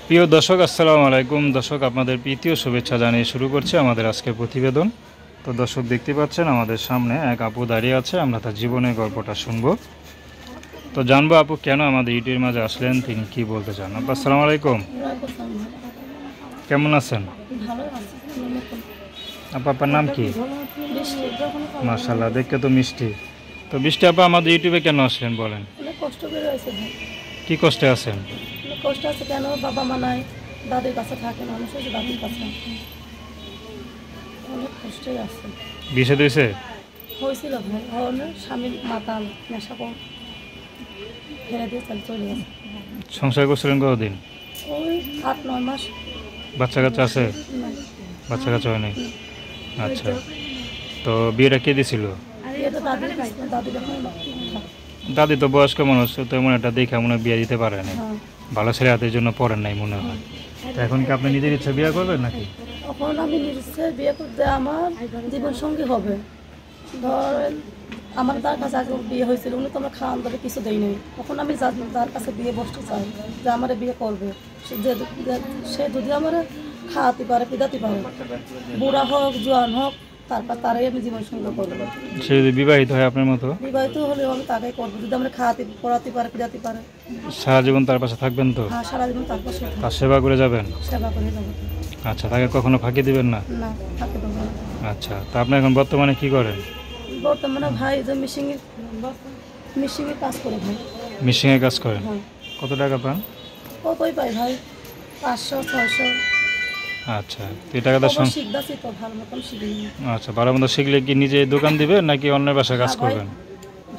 প্রিয় দর্শক, আসসালামু আলাইকুম। দর্শক, আপনাদের প্রীতীয় শুভেচ্ছা জানিয়ে শুরু করছি আমাদের আজকের প্রতিবেদন। তো দর্শক, দেখতে পাচ্ছেন আমাদের সামনে এক আপু দাঁড়িয়ে আছে। আমরা তার জীবনের গল্পটা শুনবো। তো জানবো আপু কেন আমাদের ইউটিউবের মাঝে আসলেন, তিনি কি বলতে চান। আপু আসসালামু আলাইকুম, কেমন আছেন? আপু আপনার নাম কি? মাশাআল্লাহ, দেখতে তো মিষ্টি। তো বৃষ্টি আপা, আমাদের ইউটিউবে কেন আসলেন বলেন? কষ্ট করে আছে ভাই। কি কষ্টে আছেন? কষ্ট আছে কেন, বাবা মা নাই, দাদির কাছে থাকে, মানুষ হয়েছে দাদির কাছে, অনেক কষ্টই আছে। বিষে দিয়েছে? হয়েছিল ভাই, হওয়ার স্বামী মাতাল, নেশা কম, ফেলে দিয়ে চলে গেছে। সংসার করছিলেন কতদিন? ওই 8-9 মাস। বাচ্চা কাচ্চা আছে? নাই। বাচ্চা কাচ্চা হয়নি। আচ্ছা, তো বিয়েটা কে দিছিল? বিয়েটা দাদির কাছে, দাদি যখন দাদি তো বয়স্ক মানুষ, তো এমন একটা দেখে মনে হয় বিয়ে দিতে পারে না। হ্যাঁ, ভালো ছেলে হাতের জন্য পড়েন নাই মনে হয়। তো এখন কি আপনি নিজের ইচ্ছা বিয়ে করবেন নাকি? তখন আমি নিজে বিয়ে করতে আমার জীবন সঙ্গী হবে। ধরেন আমার তার কাছে আগে বিয়ে হয়েছিল, উনি তো আমার খাওয়ান দাবে কিছু দেয় নাই। তখন আমি যার কাছে বিয়ে বসতে চাই, যে আমার বিয়ে করবে, সে যদি আমার খাওয়াতে পারে, পিদাতে পারে, বুড়া হোক জোয়ান হোক, তারাই আমি জীবন সঙ্গী করবো। সে যদি বিবাহিত হয় আপনার মতো? বিবাহিত হলেও আমি তাকেই করবো, যদি আমরা খাওয়াতে পড়াতে পারে, পিদাতে পারে। সারা জীবন তার পাশে থাকবেন তো? হ্যাঁ, সারা জীবন তার পাশে তার সেবা করে যাবেন? সেবা করে যাবো। আচ্ছা, তাকে কখনো ফাঁকি দিবেন না? না, থাকে দেবো না। আচ্ছা, তা আপনি এখন বর্তমানে কি করেন? বর্তমানে ভাই যে মিশিংয়ের কাজ করে ভাই। মিশিংয়ে কাজ করেন? হ্যাঁ। কত টাকা পান? কতই পাই ভাই, 500-600। আচ্ছা, তো এই টাকাটা শিখতেছি তো, ভালো মতন শিখি। আচ্ছা, ভালো মতো শিখলে কি নিজে দোকান দিবেন নাকি অন্যের বাসায় কাজ করবেন?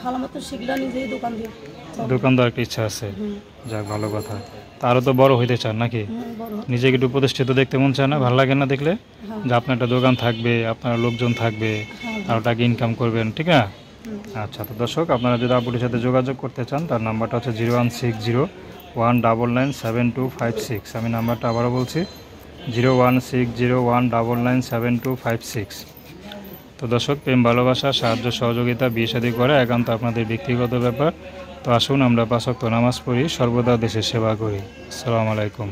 ভালো মতো শিখলে নিজেই দোকান দিয়ে। দোকান দেওয়ার একটা ইচ্ছা আছে? হুম, যাক, ভালো কথা। তা আরও তো বড় হইতে চান নাকি? বড়। নিজেকে একটু প্রতিষ্ঠিত দেখতে মন চায় না? ভালো লাগে না দেখলে হ্যাঁ, যে আপনার একটা দোকান থাকবে, আপনার লোকজন থাকবে, হ্যাঁ, আরও টাকা ইনকাম করবেন, ঠিক না? হুম। আচ্ছা, তো দর্শক, আপনারা যদি আপুটির সাথে যোগাযোগ করতে চান, তার নাম্বারটা হচ্ছে 01601997256। আমি নাম্বারটা আবারও বলছি, 01601997256। তো দর্শক, প্রেম ভালোবাসা সাহায্য সহযোগিতা বিয়ে শাদী করে একান্ত আপনাদের ব্যক্তিগত ব্যাপার। তো আসুন আমরা 5 ওয়াক্ত নামাজ পড়ি, সর্বদা দেশের সেবা করি। আসসালামু আলাইকুম।